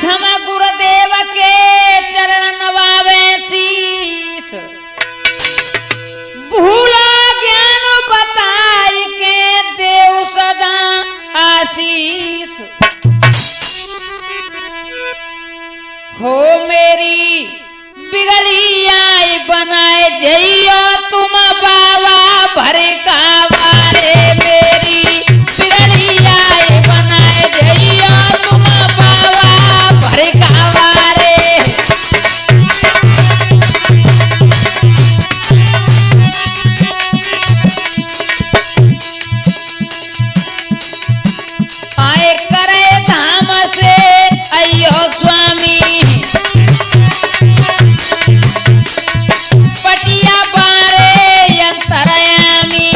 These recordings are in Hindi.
प्रथम गुरुदेव के चरण नवावे शीस, भूला ज्ञान बताई के देव सदा आशीष। हो मेरी बिगड़ी आई बनाए जइयो तुम बाबा भर का वारे, मेरी बिगड़ी आई बनाए जइयो तुम बाबा भर का वारे। आए करे धाम से अयो स्वामी, पटिया बारे अंतरयामी।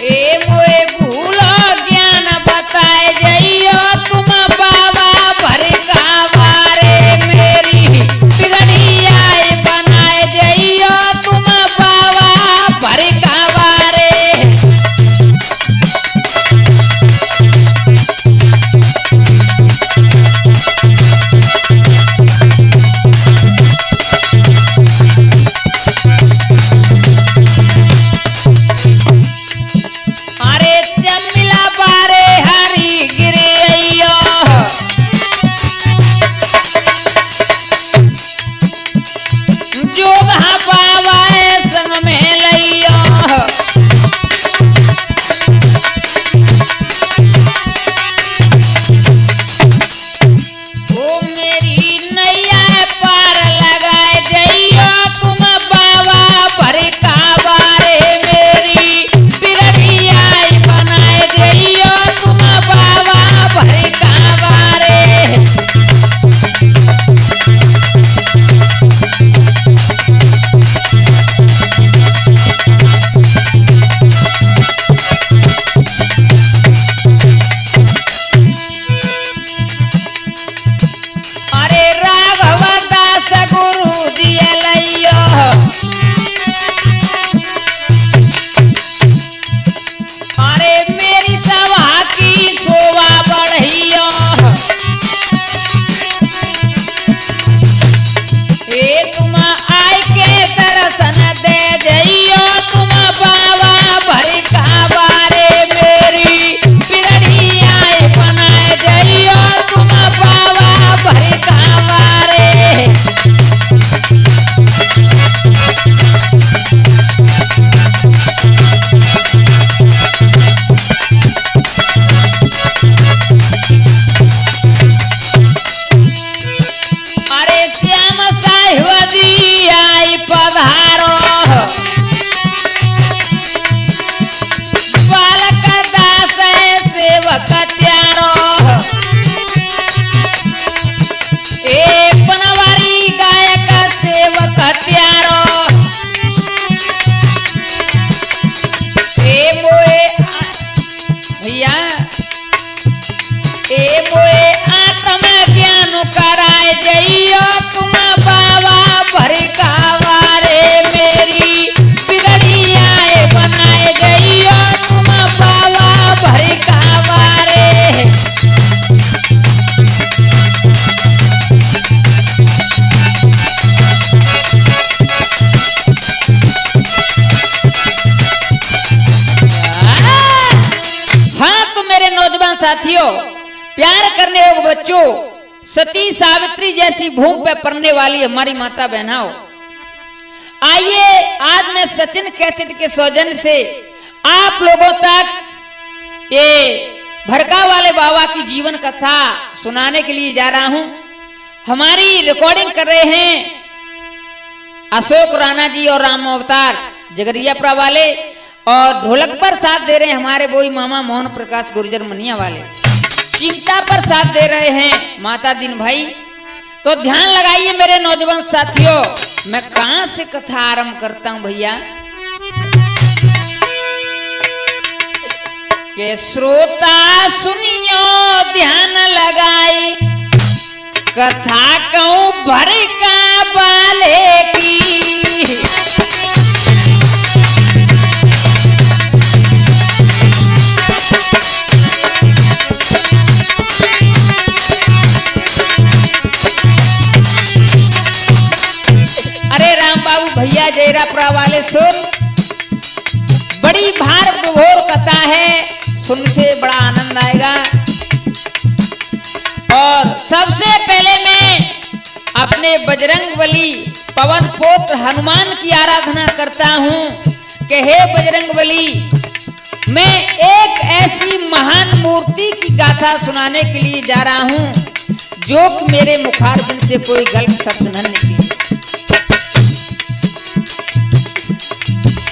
ए मोए भूलो ज्ञान बताए जइयो तुम बाबा भर का वारे, मेरी बिगड़ी आई बनाए जइयो तुम बाबा भर का वारे। अरे चमिला बारे हरी गिरे अइयो, जोधा बाबा संग में लइयो। ओ मेरी नैया पार लगाए जइयो तुम बाबा भर का वारे, मेरी बिगड़ी आई बनाए जइयो तुम बाबा भर का वारे। अरे राघव दास गुरु दिया लइयो, अरे मेरी सभा की शोभा बढ़ियो। ए तुम आय के दर्शन दे जइयो तुम बाबा भर का वारे, मेरी बिगड़ी आई बनाए जइयो तुम बाबा भर का वारे। अरे श्याम साहिब जी आई पधारो, बालक दास सेवक त्यारो। ए बनवारी गायक सेवक त्यारो। ए मोए भैया, ए मोए आत्म ज्ञान कराए जइयो तुम बाबा भर का वारे, मेरी बिगड़ी आए बनाए जइयो तुम बाबा भर का वारे। हाँ तो मेरे नौजवान साथियों, प्यार करने वाले बच्चों, सती सावित्री जैसी भूमि पे पड़ने वाली हमारी माता बहनाओं, आइए आज मैं सचिन कैसेट के सौजन्य से आप लोगों तक ये भरका वाले बाबा की जीवन कथा सुनाने के लिए जा रहा हूं। हमारी रिकॉर्डिंग कर रहे हैं अशोक राणा जी और राम अवतार जगरियापुरा वाले, और ढोलक पर साथ दे रहे हैं हमारे बोई मामा मोहन प्रकाश गुर्जर मनिया वाले, चिमटा पर साथ दे रहे हैं माता दीन भाई। तो ध्यान लगाइए मेरे नौजवान साथियों, मैं कहां से कथा आरंभ करता हूं भैया। के श्रोता सुनियो ध्यान लगाई, कथा कहूं भरका वाले की। डेरापुरा वाले सुन, बड़ी भार विभोर कथा है, सुन से बड़ा आनंद आएगा। और सबसे पहले मैं अपने बजरंगबली पवन पुत्र हनुमान की आराधना करता हूं कि हे बजरंगबली, मैं एक ऐसी महान मूर्ति की गाथा सुनाने के लिए जा रहा हूं जो मेरे मुखारबिंद से कोई गलत शब्द न निकले।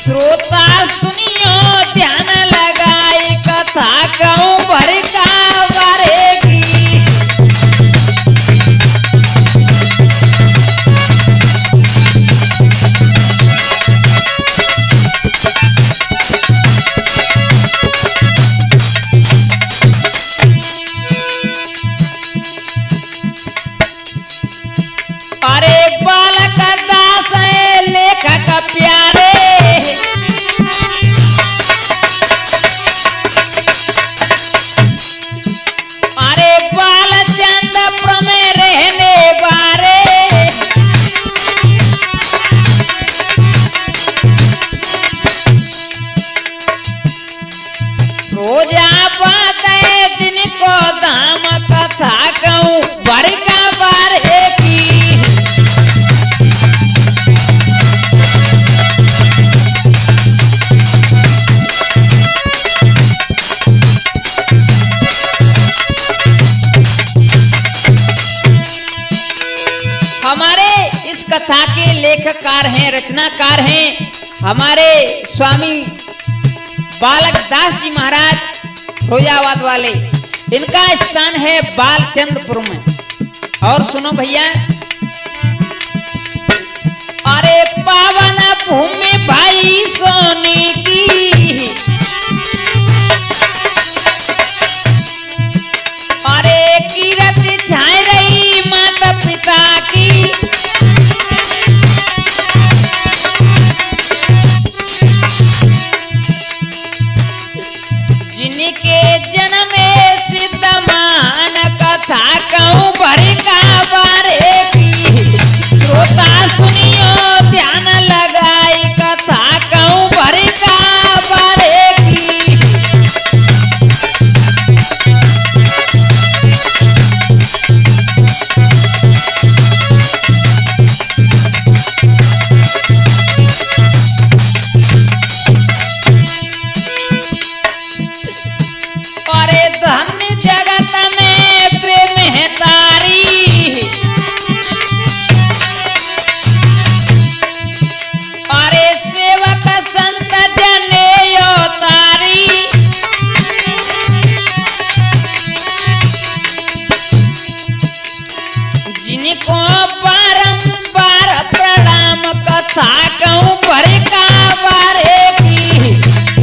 श्रोता सुनियो ध्यान लगाए, कथा कहूं भर का बारेगी। अरे बालक दास है लेखक प्यारे, अरे बालचंद्र में रहने वाले, रोजा बात है दिन को दाम, कथा कहूं भर का बारे की। हमारे इस कथा के लेखककार हैं, रचनाकार हैं हमारे स्वामी बालक दास जी महाराज फिरोजाबाद वाले। इनका स्थान है बालचंद्रपुर में। और सुनो भैया, अरे पावन भूमि भाई सोनी की, अरे कीरत छाए रही माता पिता की, जिनके जन्म सिद्ध मान, कथा कहूं भर का बारे की। श्रोता सुनियो ध्यान लगाई, कथा कहूं भर का बारे की। अरे धन्य जगत में प्रेम है तारी, अरे सेवक संत जने यो तारी, जिनको बारंबार प्रणाम, कथा कहूं भर का बारे की।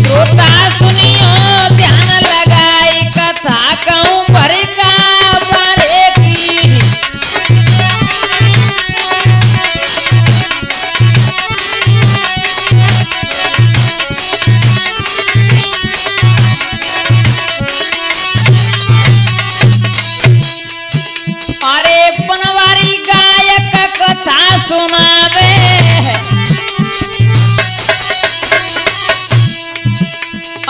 श्रोता सुनियो ध्यान लगाई, कथा कहूं भर का बारे की। अरे बनवारी गायक कथा सुनावे,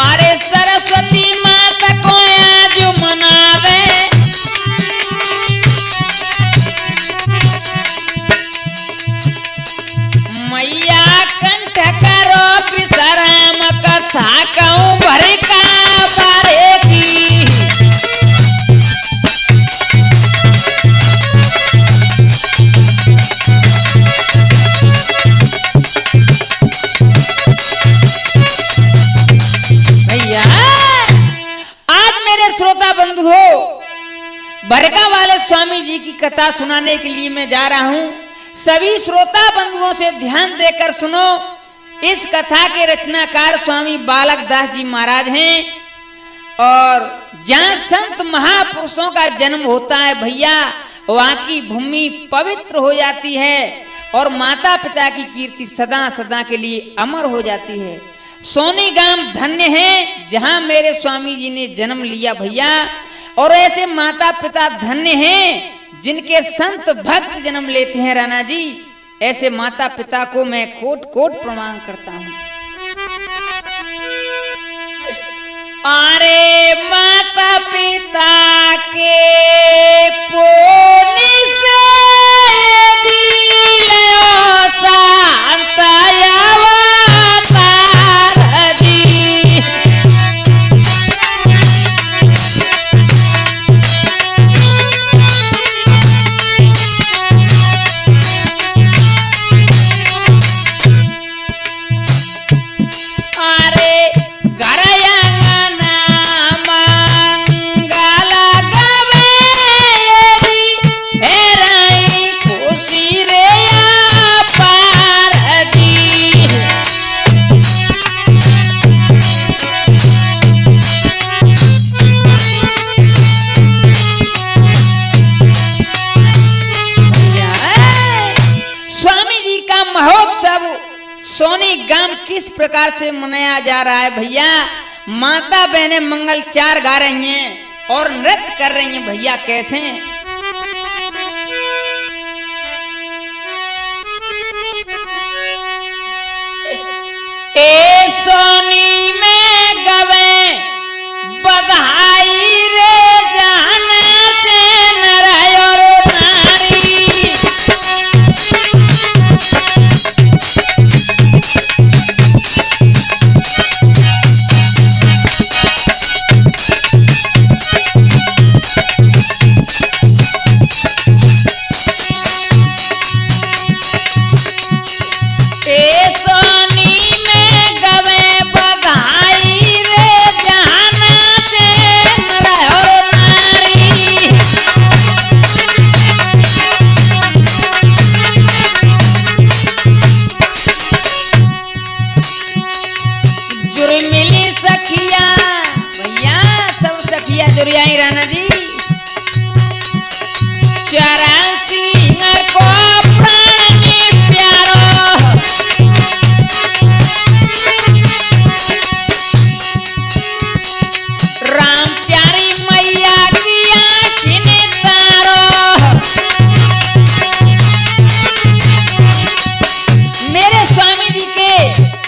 अरे सरस्वती माता को आज मनावे, मैया कंठ करो विश्राम, कथा कहूं भर का बारे की। भैया आज मेरे श्रोता बंधुओं, बरका वाले स्वामी जी की कथा सुनाने के लिए मैं जा रहा हूं। सभी श्रोता बंधुओं से ध्यान देकर सुनो। इस कथा के रचनाकार स्वामी बालक दास जी महाराज हैं। और जहां संत महापुरुषों का जन्म होता है भैया, वहां की भूमि पवित्र हो जाती है और माता पिता की कीर्ति सदा सदा के लिए अमर हो जाती है। सोनी गांव धन्य है जहां मेरे स्वामी जी ने जन्म लिया भैया। और ऐसे माता पिता धन्य हैं जिनके संत भक्त जन्म लेते हैं राणा जी। ऐसे माता पिता को मैं कोट कोट प्रणाम करता हूं। अरे माता पिता के पोनी से दियो शांताया सोनी गांव किस प्रकार से मनाया जा रहा है भैया। माता बहनें मंगलचार गा रही हैं और नृत्य कर रही हैं भैया। कैसे ए सोनी में गवे बधाई रे जाने से नर और नारी। राणा जी चरण सिंह को प्राण प्यारो राम प्यारी मैया की आँखें तारो। मेरे स्वामी जी के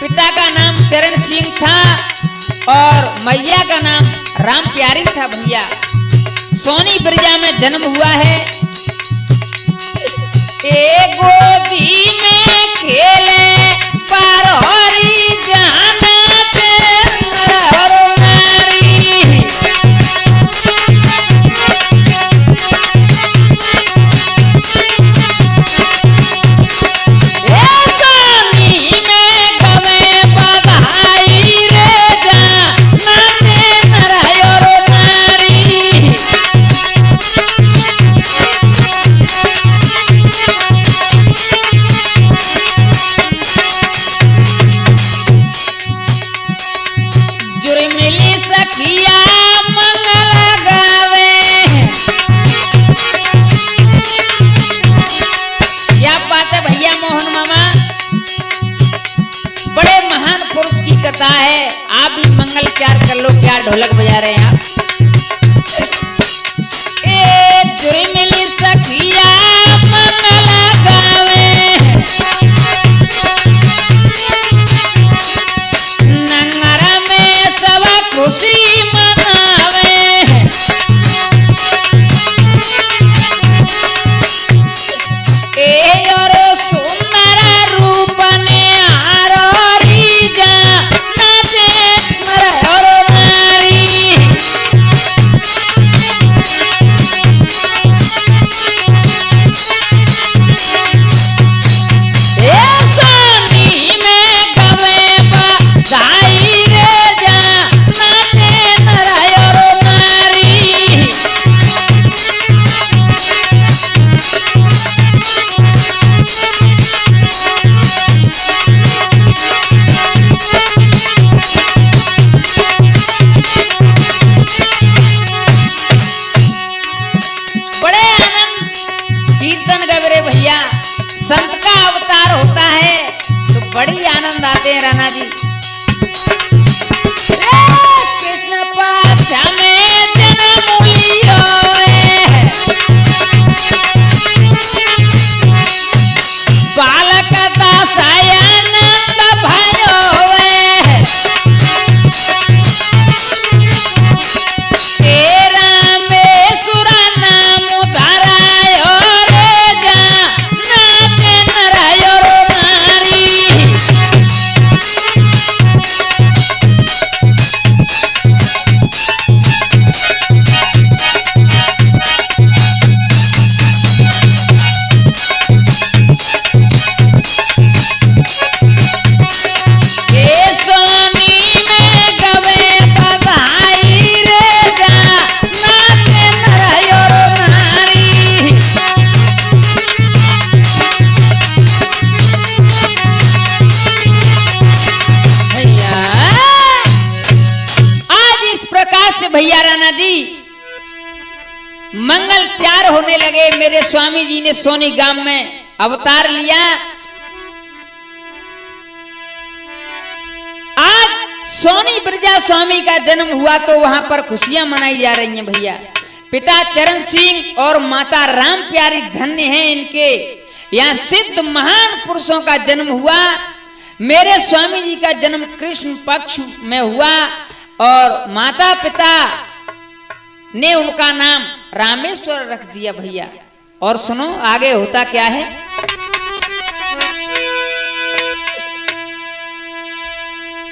पिता का नाम चरण सिंह था और मैया का नाम राम प्यारी था भैया। सोनी ब्रजा में जन्म हुआ है। एक गोदी में खेले पारोरी जाना कथा है। आप भी मंगलचार कर लो। क्या ढोलक बजा रहे हैं आप। ए जुरी मिली सखिया मंगल गावे नंगरा में सब खुशी मनावे। ए और सुंदर रूप ने संत का अवतार होता है तो बड़ी आनंद आते हैं राणा जी। कृष्ण पाशा में जन्म लियो बाल से भैया राणा जी मंगलचार होने लगे। मेरे स्वामी जी ने सोनी गांव में अवतार लिया। आज सोनी ब्रजा स्वामी का जन्म हुआ तो वहां पर खुशियां मनाई जा रही हैं भैया। पिता चरण सिंह और माता राम प्यारी धन्य हैं इनके। यहाँ सिद्ध महान पुरुषों का जन्म हुआ। मेरे स्वामी जी का जन्म कृष्ण पक्ष में हुआ और माता पिता ने उनका नाम रामेश्वर रख दिया भैया। और सुनो आगे होता क्या है।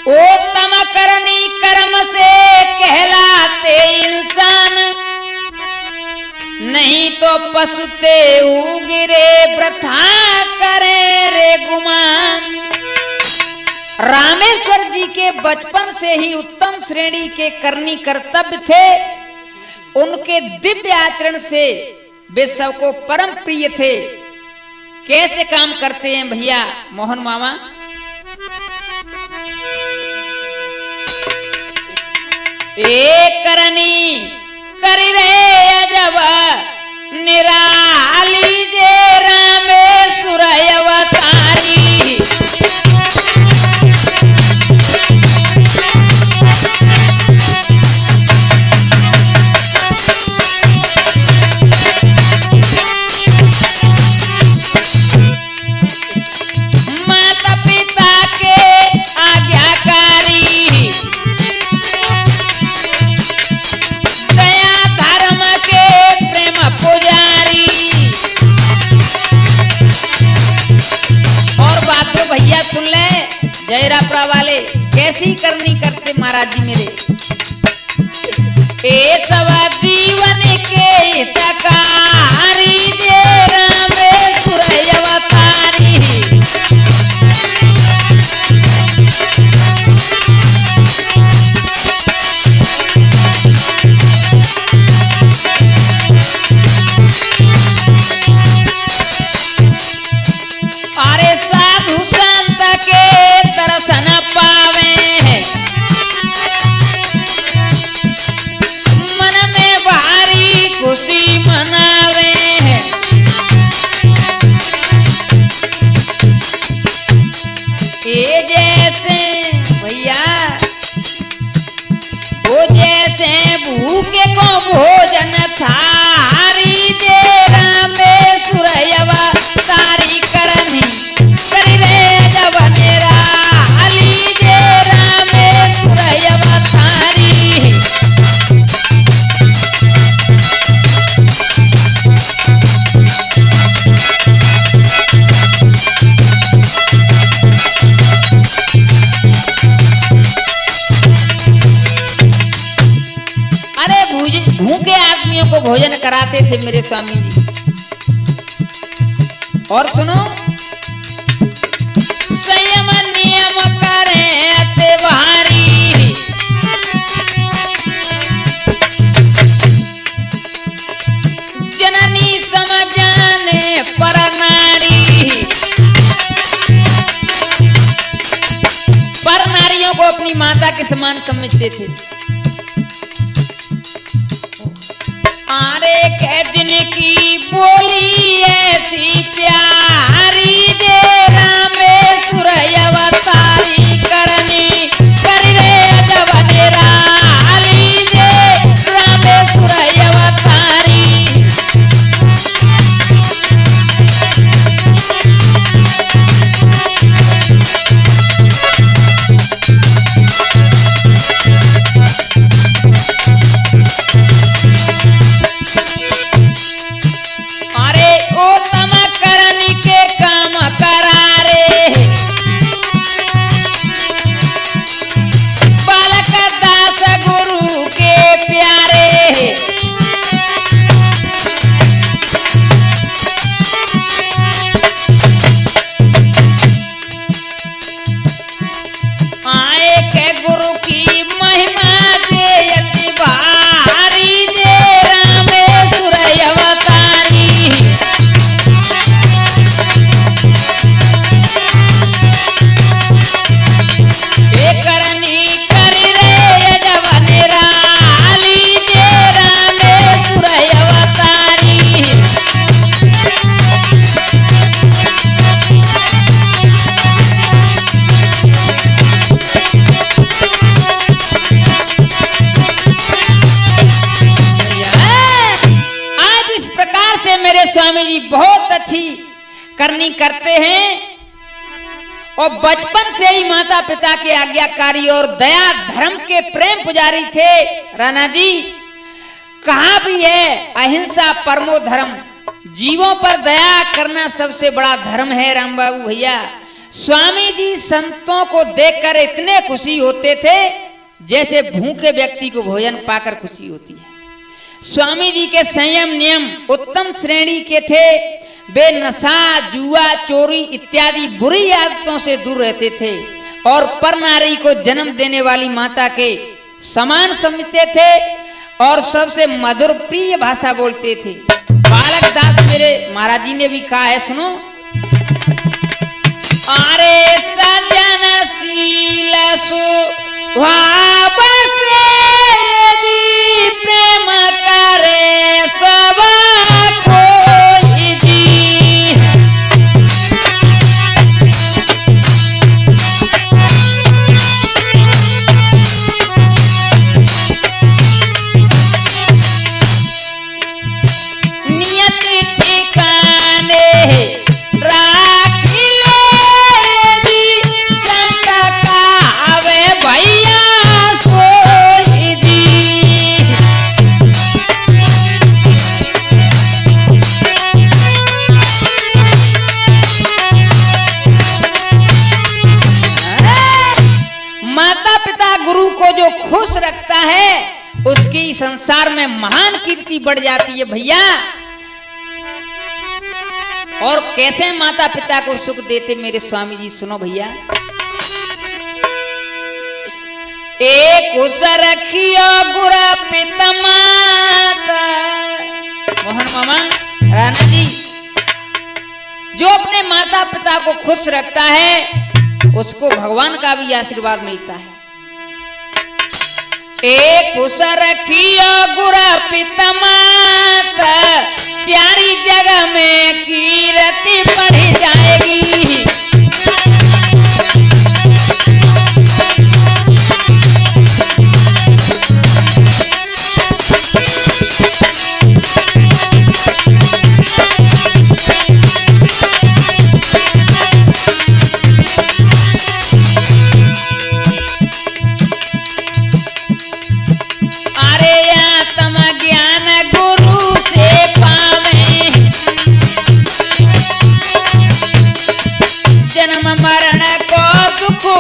उत्तम करनी कर्म से कहलाते इंसान, नहीं तो पशुते उगिरे वृथा करे रे गुमान। रामेश्वर जी के बचपन से ही उत्तम श्रेणी के करनी कर्तव्य थे। उनके दिव्य आचरण से वे सबको परम प्रिय थे। कैसे काम करते हैं भैया मोहन मामा। एक करनी करी रे अजब निराली जे रामेश्वर अवतारी। माता पिता के आज्ञाकारी, दया धर्म के प्रेम पुजारी। और बात तो भैया सुन ले जयरापरा वाले कैसी करनी करते महाराज जी मेरे। ए सवा जीवन के हितकारी जे रामेश्वर अवतारी। अरे साधु संत के दर्शन पावे, मन में भारी खुशी मनावे। ये जैसे भैया वो जैसे भूखे को भोजन थारी जे रामेश्वर अवतारी करनी करी रे अजब निराली जे रामेश्वर अवतारी। अरे भूखे आदमियों को भोजन कराते थे मेरे स्वामी जी। और सुनो संयम नियम करे त्योहारी, जननी समझाने पर नारी। पर नारियों को अपनी माता के समान समझते थे। आरे के जिनकी बोली ऐसी प्यारी जे रामेश्वर अवतारी करनी करी रे अजब निराली जे रामेश्वर अवतारी। अरे उत्तम करनी जी बहुत अच्छी करनी करते हैं और बचपन से ही माता पिता के आज्ञाकारी और दया धर्म के प्रेम पुजारी थे। राणा जी कहा भी है अहिंसा परमो धर्म, जीवों पर दया करना सबसे बड़ा धर्म है। राम बाबू भैया स्वामी जी संतों को देखकर इतने खुशी होते थे जैसे भूखे व्यक्ति को भोजन पाकर खुशी होती है। स्वामी जी के संयम नियम उत्तम श्रेणी के थे। वे नशा जुआ चोरी इत्यादि बुरी आदतों से दूर रहते थे और पर नारी को जन्म देने वाली माता के समान समझते थे और सबसे मधुर प्रिय भाषा बोलते थे। बालक दास मेरे महाराज जी ने भी कहा है, सुनो। अरे सजनशील स्वभाव से प्रेम करे सब कोई जी। नियत ठिकाने खुश रखता है उसकी संसार में महान कीर्ति बढ़ जाती है भैया। और कैसे माता पिता को सुख देते मेरे स्वामी जी, सुनो भैया। एक खुश रखियो गुरु पिता माता। मोहन मामा राणा जी जो अपने माता पिता को खुश रखता है उसको भगवान का भी आशीर्वाद मिलता है। एक खुश रखियो गुरु पिता माता, प्यारी जगह में कीर्ति बढ़ जाएगी।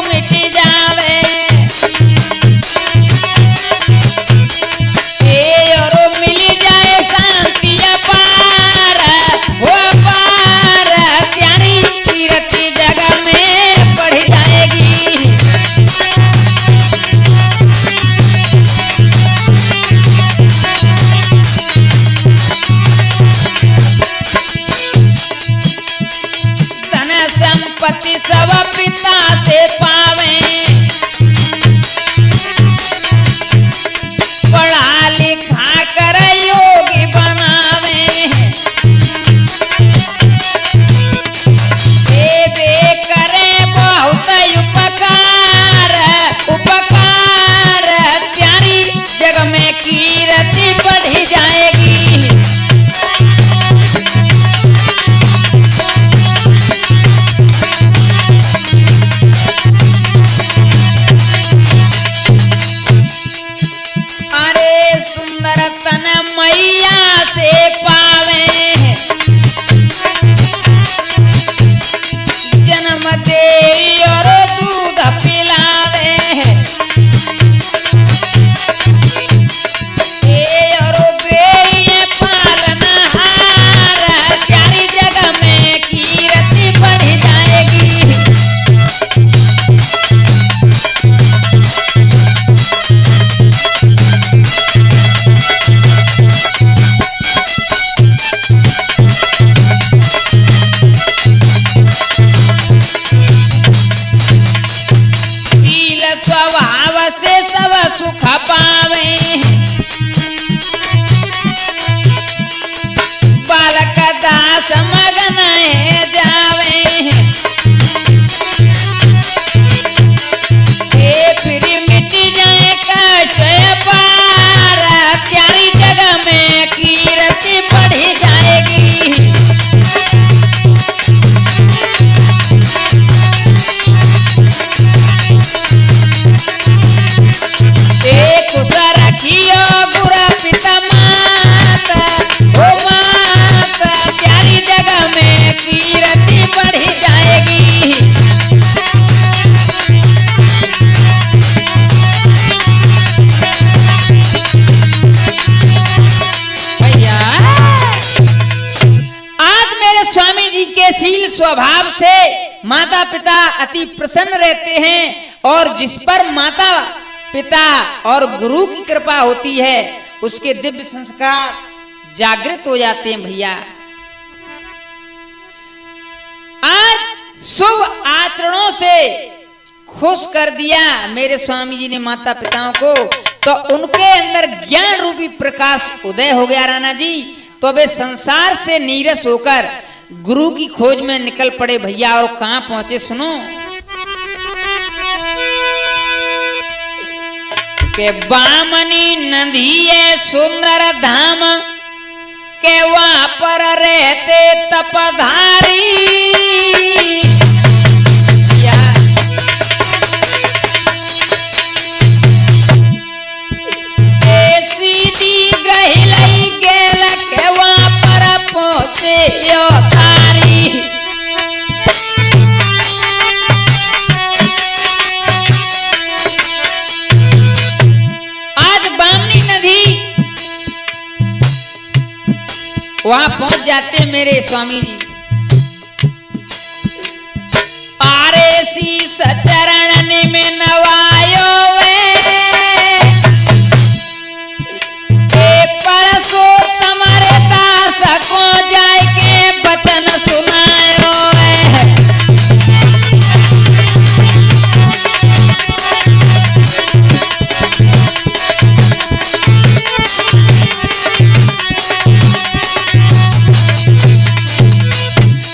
मिट जावे और मिल जाए शांति अपार, वो पार प्यारी कीर्ति जगह में बढ़ जाएगी। धन संपत्ति सब पिता से पावे, पढ़ा लिखा कर योगी बनावे। देवे करे बहुत उपकार, उपकार प्यारी जग में कीर्ति बढ़ जाएगी। सुंदर तन मैया से पावे, जन्म दे और दूध पिलावे। और बेये पालनहार, प्यारी जगह में कीर्ति बढ़ जाएगी। स्वभाव से सब सुख पावे, बालक दास मगन है जावे। फिर मिट जाए कष्ट पार, प्यारी जगह में कीर्ति बढ़ जाएगी। कुछ रखियो गुरु पिता माता, ओ माता प्यारी जगह में कीर्ति बढ़ी जाएगी। भैया आज मेरे स्वामी जी के शील स्वभाव से माता पिता अति प्रसन्न रहते हैं, और जिस पर माता पिता और गुरु की कृपा होती है उसके दिव्य संस्कार जागृत हो जाते हैं। भैया आज शुभ आचरणों से खुश कर दिया मेरे स्वामी जी ने माता पिताओं को, तो उनके अंदर ज्ञान रूपी प्रकाश उदय हो गया राणा जी। तो वे संसार से नीरस होकर गुरु की खोज में निकल पड़े भैया। और कहां पहुंचे सुनो, के बामनी नदी है सुंदर धाम, के वहां पर रहते तपधारी। सीधी गहिलई गेल के वहां पर पहुंचे यो तारी। आज बामनी नदी वहां पहुंच जाते मेरे स्वामी जी। आरे शीस चरण में नवायो परसोत्तम रे दास को जाय के बचन सुनायो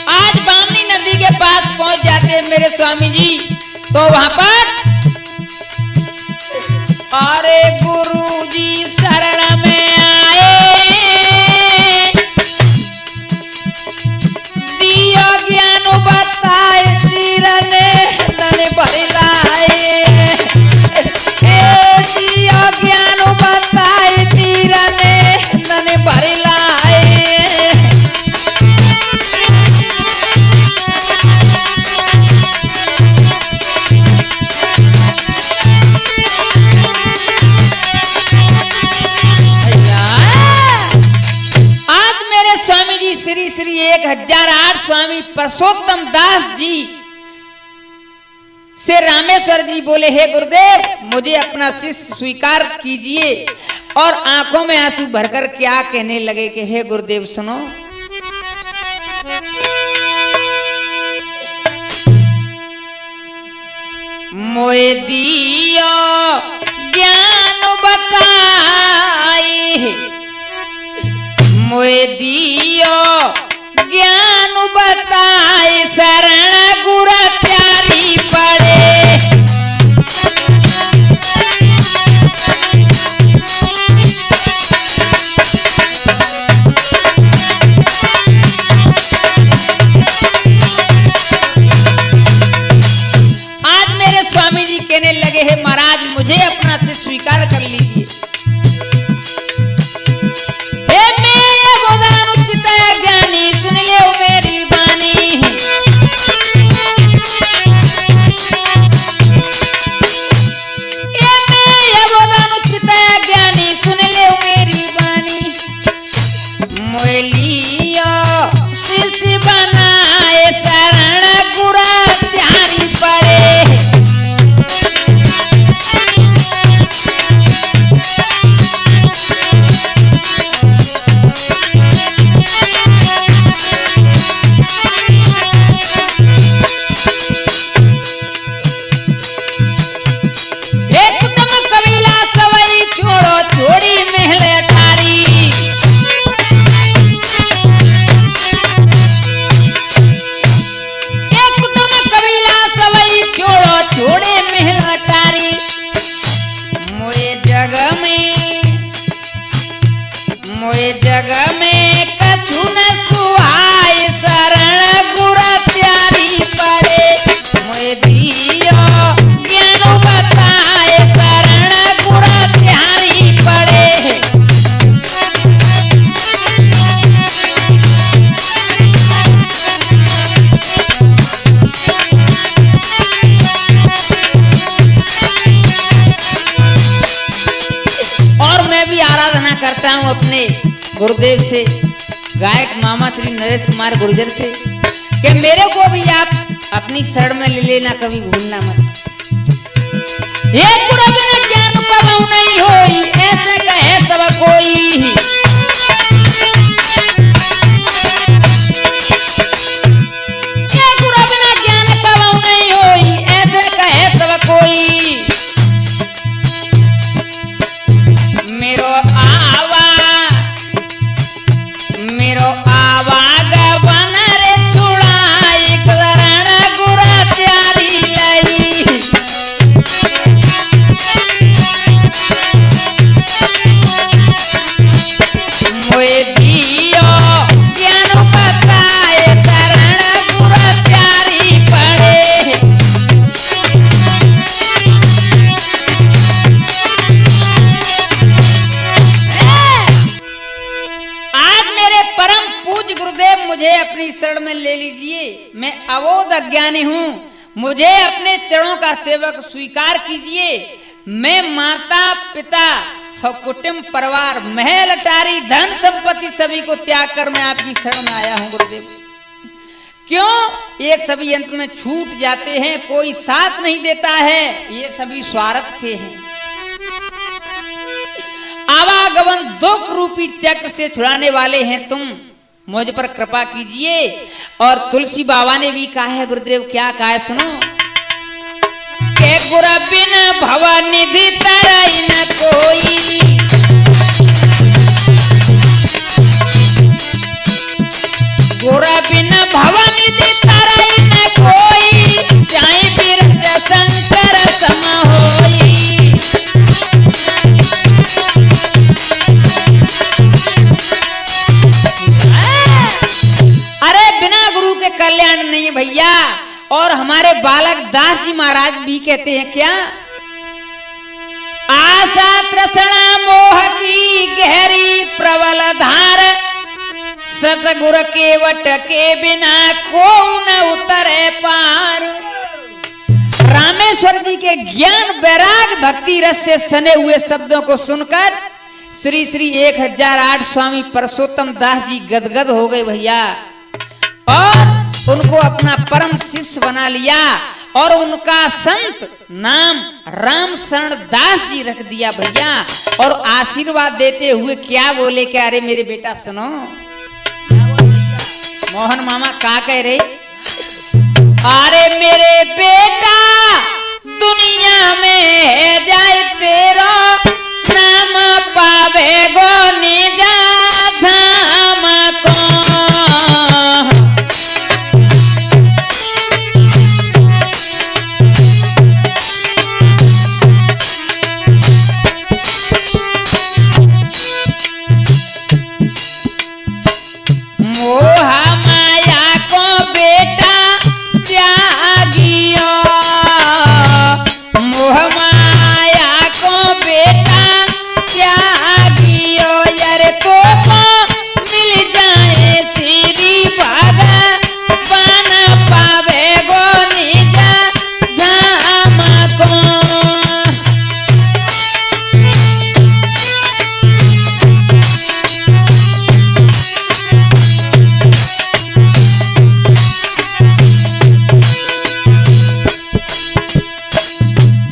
आज बामनी नदी के पास पहुंच जाते मेरे स्वामी जी। तो वहां पर अरे गुरु जी शरण में ज्ञान बताए तीरने नन भरिलाए, ज्ञान बताए तीरने नन भरिलाए। आज मेरे स्वामी जी श्री श्री 1008 स्वामी परसोत्तम दास जी से रामेश्वर जी बोले, हे गुरुदेव मुझे अपना शिष्य स्वीकार कीजिए। और आंखों में आंसू भरकर क्या कहने लगे कि हे गुरुदेव सुनो, मोए दियो ज्ञान बताई, मोए दियो ज्ञान बताए शरण गुरु प्यारी पड़े। आज मेरे स्वामी जी कहने लगे, हे महाराज मुझे अपना से स्वीकार कर लीजिए। ज्ञानी सुन ले मेरी बानी, ज्ञानी सुन ले मेरी बानी। मोलिया शिष्य बनाए शरण गुरु प्यारी पड़े। जग में कछु न सुहाए शरण गुरु प्यारी पड़े। मोए दियो ज्ञान बताए शरण गुरु प्यारी करता हूँ अपने गुरुदेव से, गायक मामा श्री नरेश कुमार गुर्जर से, कि मेरे को भी आप अपनी शरण में ले लेना, कभी भूलना मत। ये गुरु बिना ज्ञान पावौ नहीं होई, ऐसे कहे सब कोई। ये गुरु बिना ज्ञान पावौ नहीं होई, ऐसे कहे सब कोई। मेरो आवागवन रे छुड़ाई, करण गुरु त्यारी लई। मोए दियो ज्ञान बताए, शरण गुरु त्यारी पड़े। आज मेरे परम पूज्य गुरुदेव मुझे अपनी शरण में ले लीजिए। मैं अबोध अज्ञानी हूँ, मुझे अपने चरणों का सेवक स्वीकार कीजिए। मैं माता पिता और कुटुंब परिवार, महल अटारी, धन संपत्ति सभी को त्याग कर मैं आपकी शरण में आया हूँ गुरुदेव। क्यों? ये सभी अंत में छूट जाते हैं, कोई साथ नहीं देता है, ये सभी स्वार्थ के हैं। आवागमन दुख रूपी चक्र से छुड़ाने वाले हैं तुम, मुझ पर कृपा कीजिए। और तुलसी बाबा ने भी कहा है गुरुदेव, क्या कहा है सुनो। के गुरु बिन भव निधि तरई न कोई, गुरु बिन भव निधि तरई न कोई, चाहे बिरज शंकर सम होई। अरे बिना गुरु के कल्याण नहीं है भैया। और हमारे बालक दास जी महाराज भी कहते हैं क्या, आशा तृष्णा मोह की गहरी प्रबल धार, सतगुरु के वट के बिना को न उतरे पार। रामेश्वर जी के ज्ञान वैराग भक्ति रस से सने हुए शब्दों को सुनकर श्री श्री 1008 स्वामी परसोत्तम दास जी गदगद हो गए भैया, और उनको अपना परम शिष्य बना लिया। और उनका संत नाम राम शरण दास जी रख दिया भैया। और आशीर्वाद देते हुए क्या बोले कि अरे मेरे बेटा सुनो, मोहन मामा का कह रहे, अरे मेरे बेटा दुनिया में जाए तेरा नाम पावे गो निजा धाम को। मोह माया को बेटा त्यागियो, मोह माया को बेटा त्यागियो। यार तो मिल जाए श्री भगवान पावे गो निजा धाम को।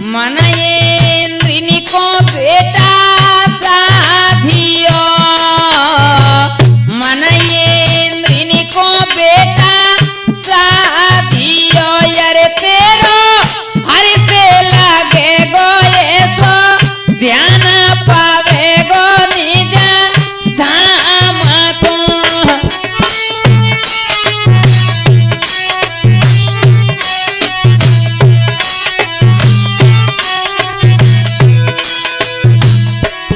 मन इंद्रिनी को बेटा साधियो, मन इंद्रिनी को बेटा साधियो। यार तेरो हर से लागे गो ऐसो ध्यान पावे गो निजा धाम को।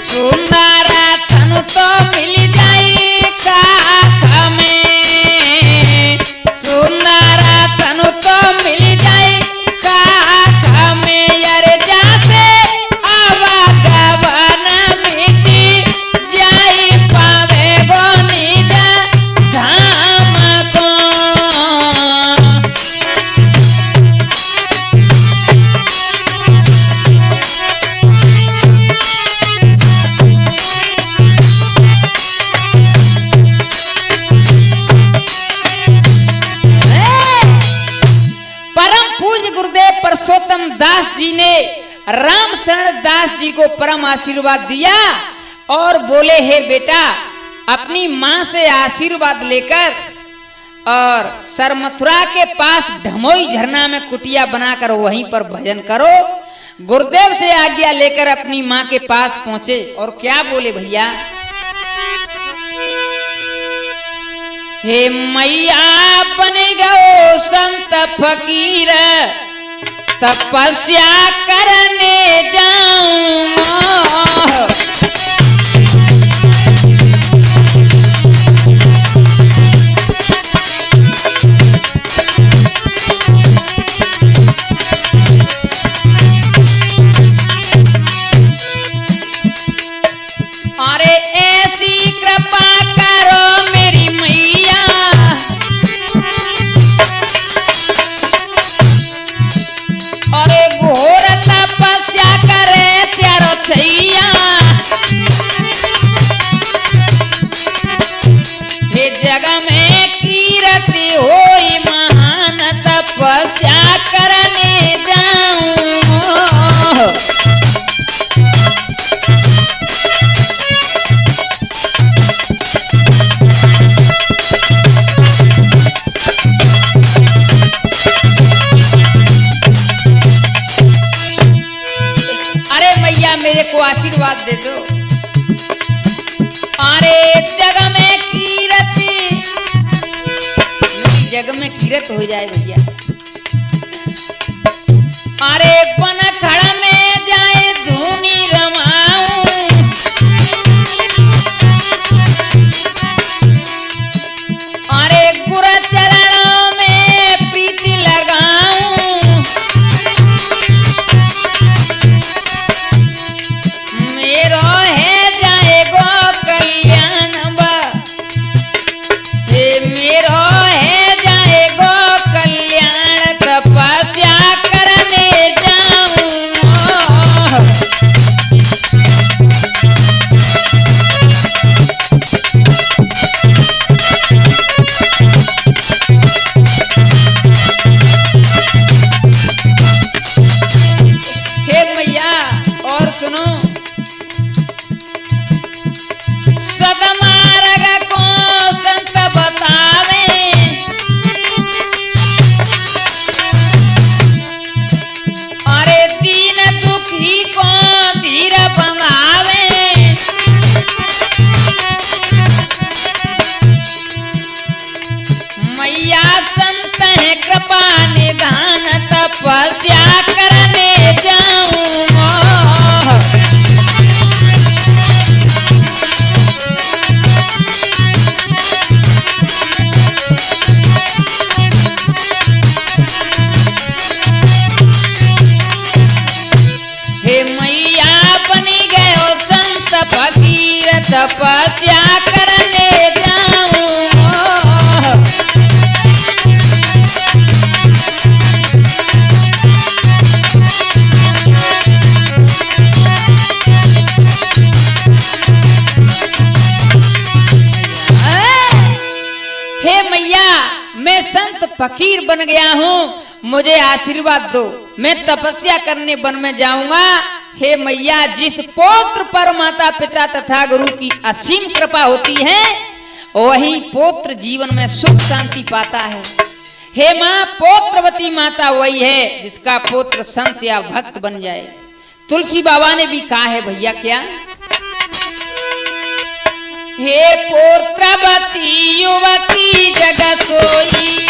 सुंदरा तनु तो मिल जाई काख में, सुंदरा तनु तो मिल जाई काख में। यार जासे आवागमन मिटी जाई पावे गो निजा धाम को। जी ने राम शरण दास जी को परम आशीर्वाद दिया और बोले, हे बेटा, अपनी मां से आशीर्वाद लेकर और सरमथुरा के पास ढमोई झरना में कुटिया बनाकर वहीं पर भजन करो। गुरुदेव से आज्ञा लेकर अपनी मां के पास पहुंचे और क्या बोले भैया, हे मैया बन गयो संत फकीर, तपस्या करने जाऊंगा। अरे ऐसी कृपा करो मेरी मैया, अरे घोर तपस्या करे त्यारो छैया। ये जग में कीर्ति होई महान, तपस्या करने जाऊं। मेरे को आशीर्वाद दे दो। अरे जग में कीरति, जग में कीरत हो जाए भैया। अरे बन खड़ा में जाए धूनी रमाऊं, अरे गुरु चरणों में प्रीति लगाऊं। मेरो है जाएगो कल्याण बा, ये मेरो है जाएगो कल्याण, तपस्या करने जाऊं। हे मैया और सुनो, सदमार्ग को संत बतावे, अरे दीन दुखी को धीर बंधावे। मैया संत है कृपा निधान, तपस्या करने जाऊं। हे मैया बनी गयो संत फकीर, तपस्या करने जाऊं। हे मैया, मैं संत फकीर बन गया हूँ, मुझे आशीर्वाद दो, मैं तपस्या करने वन में जाऊंगा। हे मैया, जिस पौत्र पर माता पिता तथा गुरु की असीम कृपा होती है, वही पौत्र जीवन में सुख शांति पाता है। हे माँ, पौत्रवती माता वही है जिसका पुत्र संत या भक्त बन जाए। तुलसी बाबा ने भी कहा है भैया, क्या, हे पौत्रवती युवती जग सोई,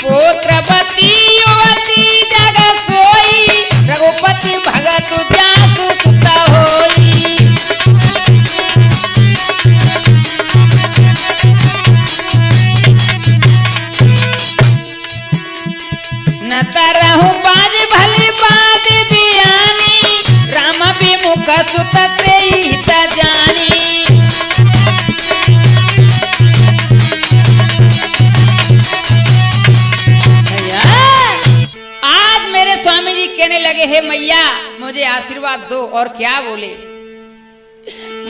पौत्रवती युवती जग सोई, रघुपति भगत जासु सुत होई। न तरहु बाज भले बात बियानी, राम विमुख सुत त्रेहित जानी। आज मेरे स्वामी जी कहने लगे, हे मैया, मुझे आशीर्वाद दो। और क्या बोले?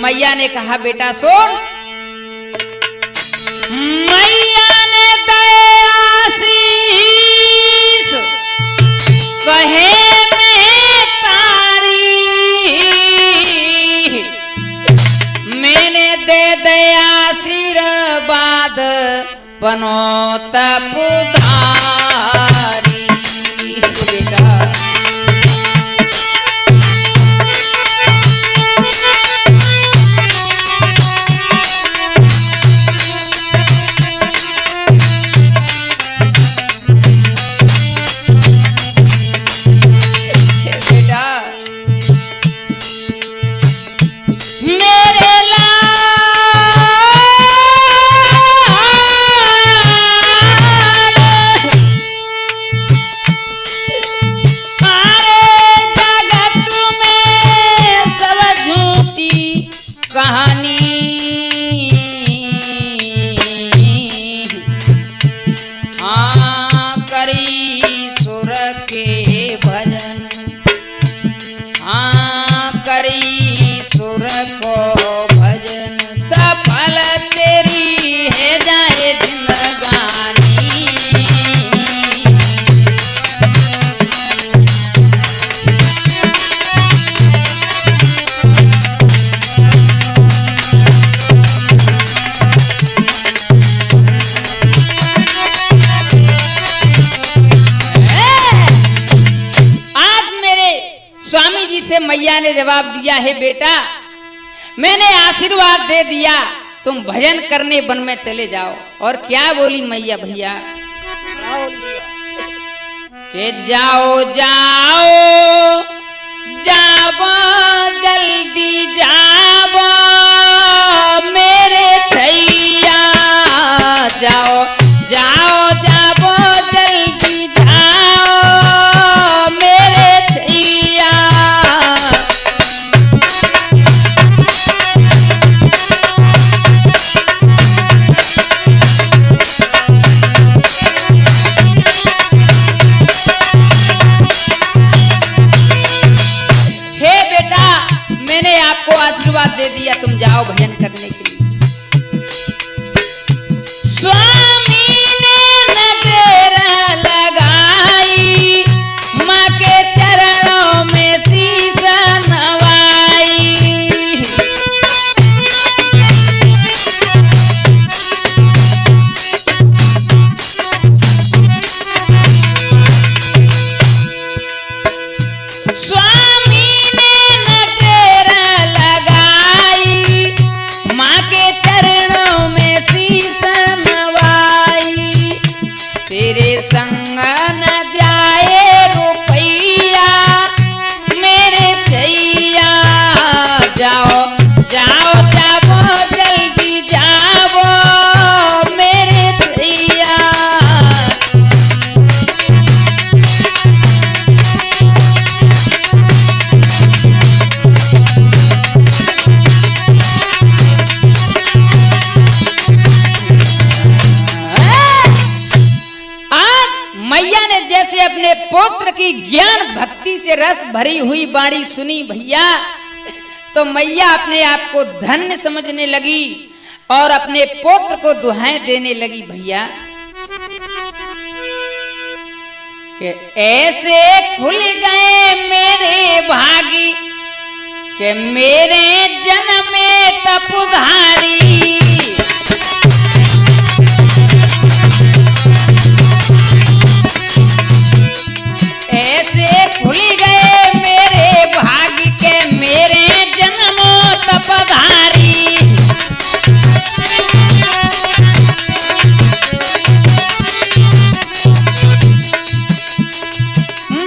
मैया ने कहा, बेटा सुन, मैया ने दया कहे में तारी मैंने दे दया आशीर्वाद बनो तपुधारी बेटा। मैया ने जवाब दिया है बेटा मैंने आशीर्वाद दे दिया तुम भजन करने वन में चले जाओ। और क्या बोली मैया भैया कि जाओ जाओ जाओ जल्दी जाओ मेरे छैया जाओ जाओ जाओ जल्दी जाओ मेरे छैया। आशीर्वाद दे दिया तुम जाओ भजन करने के लिए। स्वामी ने नजर लगाई माँ के चरणों में शीश नवाई। तेरे संग न जाए रुपैया मेरे छैया जाओ जाओ जाओ जल्दी जाओ मेरे छैया। मैया ने जैसे अपने पुत्र की ज्ञान भक्ति से रस भरी हुई बाणी सुनी भैया तो मैया अपने आप को धन्य समझने लगी और अपने पुत्र को दुहाएं देने लगी भैया कि ऐसे खुल गए मेरे भागी कि मेरे जन्म में तपधारी। ऐसे खुल गए मेरे भाग्य के मेरे जन्मों तपधारी।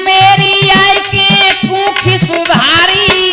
मेरी आई के कुख सुधारी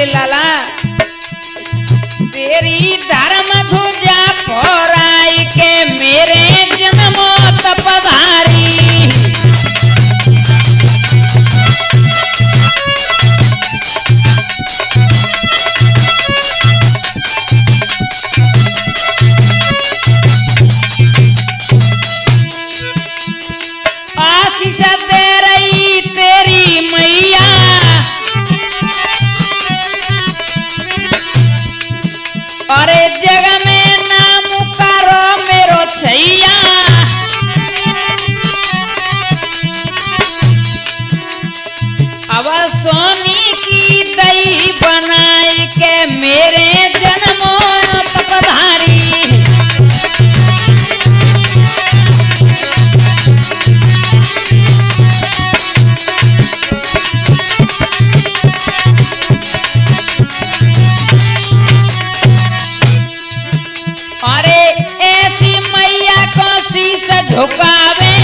लाला तेरी धर्म ध्वजा फहराई के मेरे जन्मो तपधारी। आशीष दे रही तेरी मैया अरे जग में नाम करो मेरो छैया। अब सोनी की दही बनाई के मेरे जन्मों तपधारी। अरे ऐसी मैया को शीश झुकावे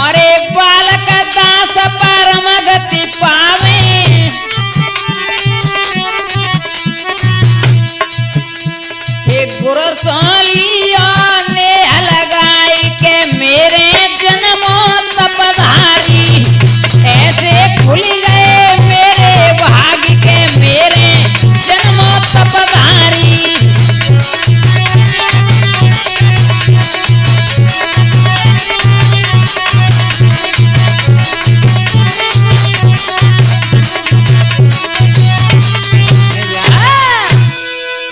अरे बालक दास परम गति पावे। हे गुरु सोलिया ने लगाई के मेरे जन्मों तपधारी। ऐसे खुल गए मेरे भाग्य के मेरे जन्मों तपधारी।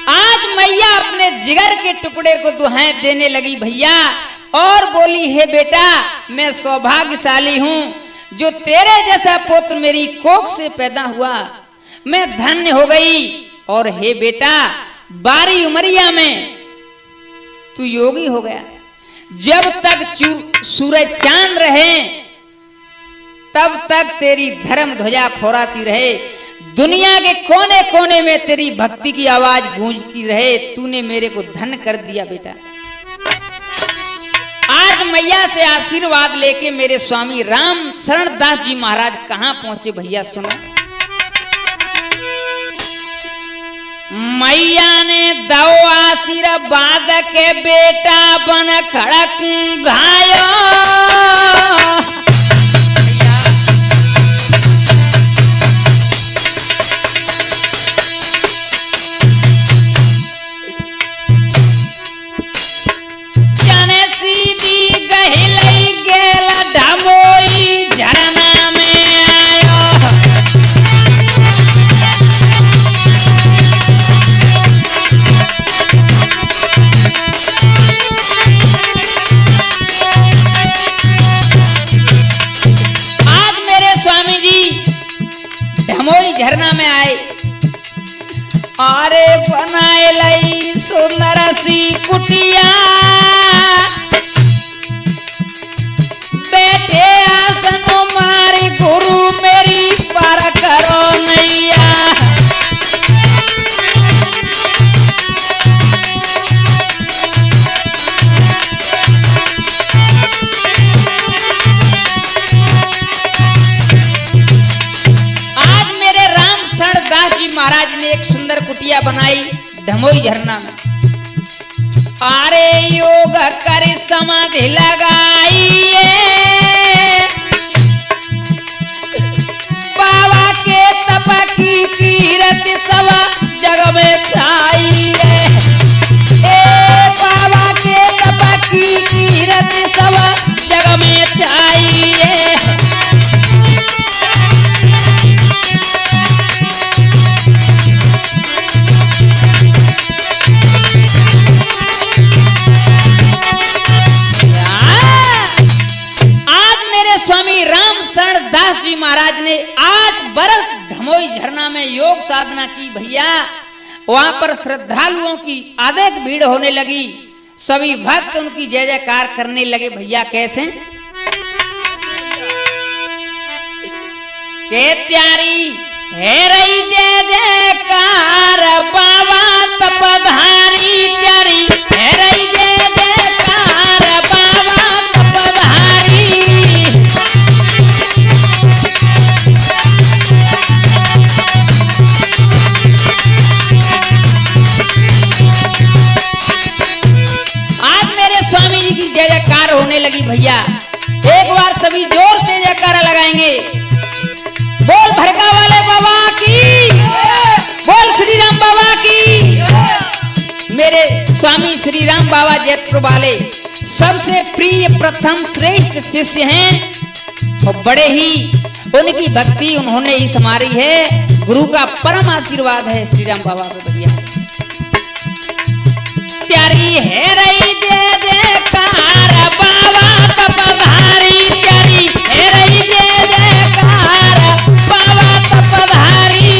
आज मैया अपने जिगर के टुकड़े को दुहाई देने लगी भैया और बोली है बेटा मैं सौभाग्यशाली हूँ जो तेरे जैसा पुत्र मेरी कोख से पैदा हुआ। मैं धन्य हो गई। और हे बेटा बारी उमरिया में तू योगी हो गया। जब तक सूरज चांद रहे तब तक तेरी धर्म ध्वजा फहराती रहे। दुनिया के कोने कोने में तेरी भक्ति की आवाज गूंजती रहे। तूने मेरे को धन्य कर दिया बेटा। आज मैया से आशीर्वाद लेके मेरे स्वामी राम शरण दास जी महाराज कहां पहुंचे भैया सुनो। मैया ने दो आशीर्वाद के बेटा बन खड़क धायो। धमोई झरना में आयो। आज मेरे स्वामी जी धमोई झरना में आए। अरे बनाए लई सुंदर सी कुटिया बैठे आसन मारे गुरु मेरी पार करो नैया। आज मेरे राम शरण दास जी महाराज ने एक सुंदर कुटिया बनाई धमोई झरना में। अरे योग कर समाधि लगाइए बाबा के तप की कीरत सब जग में छाइए। ए बाबा के तप की कीरत सब जग में छाइए। स्वामी राम शरण दास जी महाराज ने 8 बरस धमोई झरना में योग साधना की भैया। वहां पर श्रद्धालुओं की अधिक भीड़ होने लगी। सभी भक्त उनकी जय जयकार करने लगे भैया। कैसे के त्यारी है रही जय जयकार बाबा तपधारी। त्यारी है रही जय जयकार बाबा तपधारी। जयकार होने लगी भैया। एक बार सभी जोर से जयकारा लगाएंगे। बोल भरका वाले बाबा की, बोल श्री राम बाबा की। मेरे स्वामी श्री राम बाबा जयपुर वाले सबसे प्रिय प्रथम श्रेष्ठ शिष्य हैं और बड़े ही उनकी भक्ति उन्होंने ही समारी है। गुरु का परम आशीर्वाद है श्री राम बाबा पे भैया। प्यारी है रही जय जयकार बाबा तपधारी, प्यारी है रही जय जयकार बाबा तपधारी।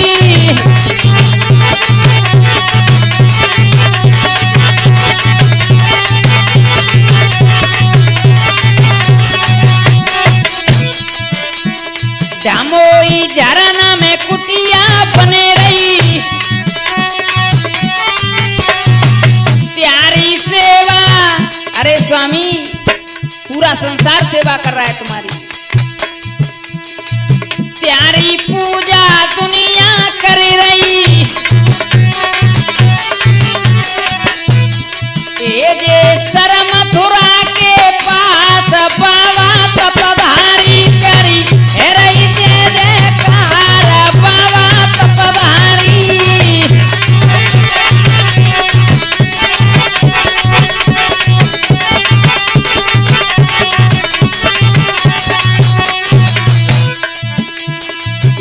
जामोई झरना में कुटिया बने रही, प्यारी सेवा। अरे स्वामी पूरा संसार सेवा कर रहा है तुम्हारी। प्यारी पूजा दुनिया कर रही, ये जे शर्म मथुरा के पास बाबा तपधारी, प्यारी है रही जय जयकार बाबा तपधारी।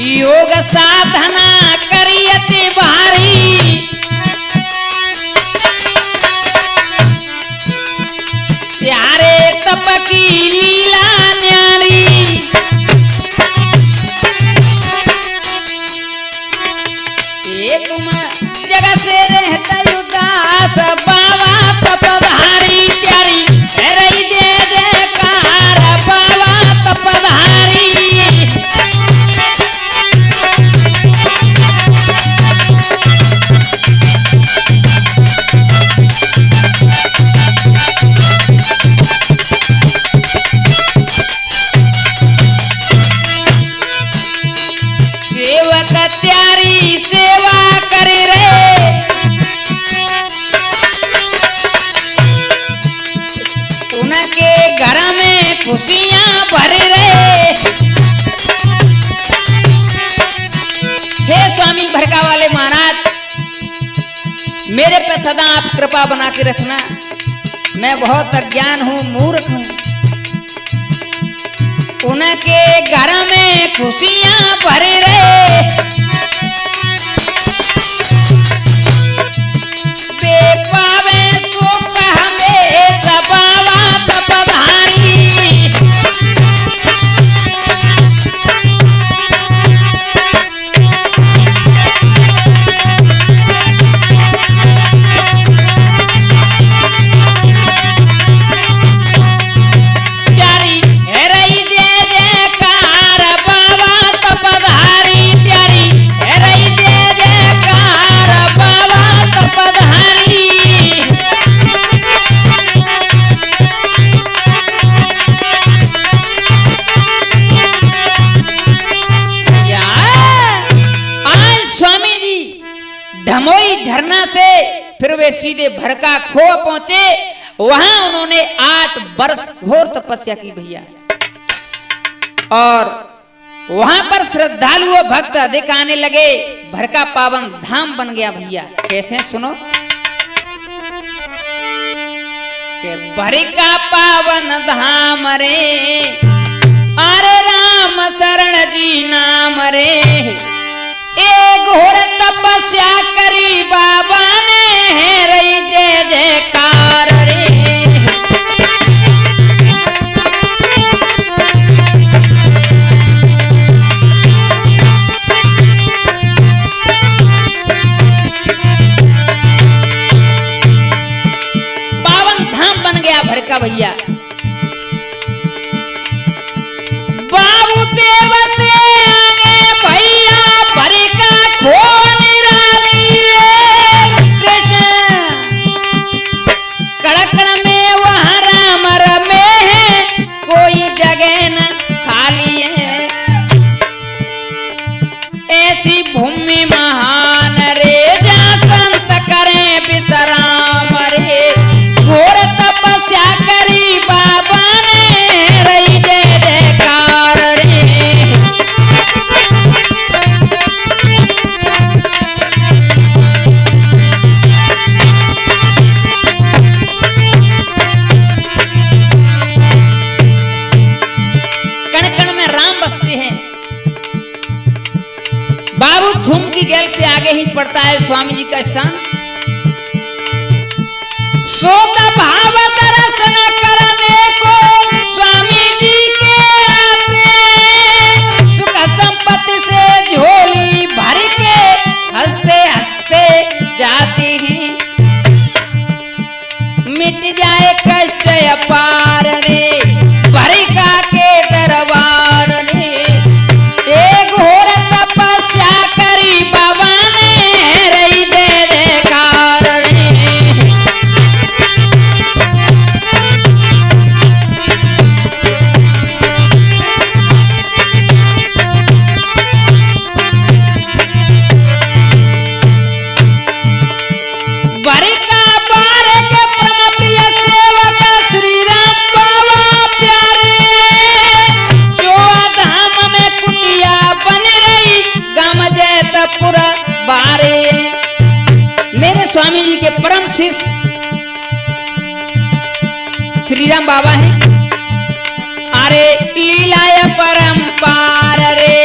योग साधना करियति भारी, प्यारे तप की लीला न्यारी। एक जगह से रहता उदास बाबा तपधारी, प्यारी है रही जय जयकार बाबा तपधारी। सेवक त्यारी सेवा कर रहे, उनके घर में खुशियां भर रहे। हे स्वामी भरका वाले महाराज, मेरे पे सदा आप कृपा बना के रखना। मैं बहुत अज्ञान हूँ, मूर्ख हूँ। उनके घर में खुशियां भर रहे, दे पावे सुख हमें बाबा तपधारी। धमोई झरना से फिर वे सीधे भरका खोह पहुंचे। वहां उन्होंने 8 वर्ष घोर तपस्या की भैया, और वहां पर श्रद्धालु और भक्त अधिक आने लगे। भरका पावन धाम बन गया भैया। कैसे सुनो कि भरका पावन धाम रे, अरे राम शरण जी नाम रे। एक घोर तपस्या करी बाबा ने, है रही जय जयकार रे। पावन धाम बन गया भरका भैया। बाबू देव से आगे भैया भरका खोल कड़कड़ में वहाँ राम रमे है, कोई जगह न खाली है। ऐसी भूमि महान रे, जहाँ संत करें विश्राम रे। घोर तपस्या करी आगे ही पड़ता है स्वामी जी का स्थान। सोत भाव दर्शन करने को स्वामी जी के आते, सुख संपत्ति से झोली भर के हंसते हंसते जाते हैं। मिट जाए कष्ट अपार रे भरिका के दरबार रे, एक घोर तपस्या करी बाबा ने रही दे देकार रे। भरिका बारे के परम प्रिय सेवक श्री राम बाबा प्यारे, जो धाम में कुटिया बन रही गम जैतपुर बारे। मेरे स्वामी जी के परम शिष्य श्री राम बाबा हैं। अरे लीलाय परम पार रे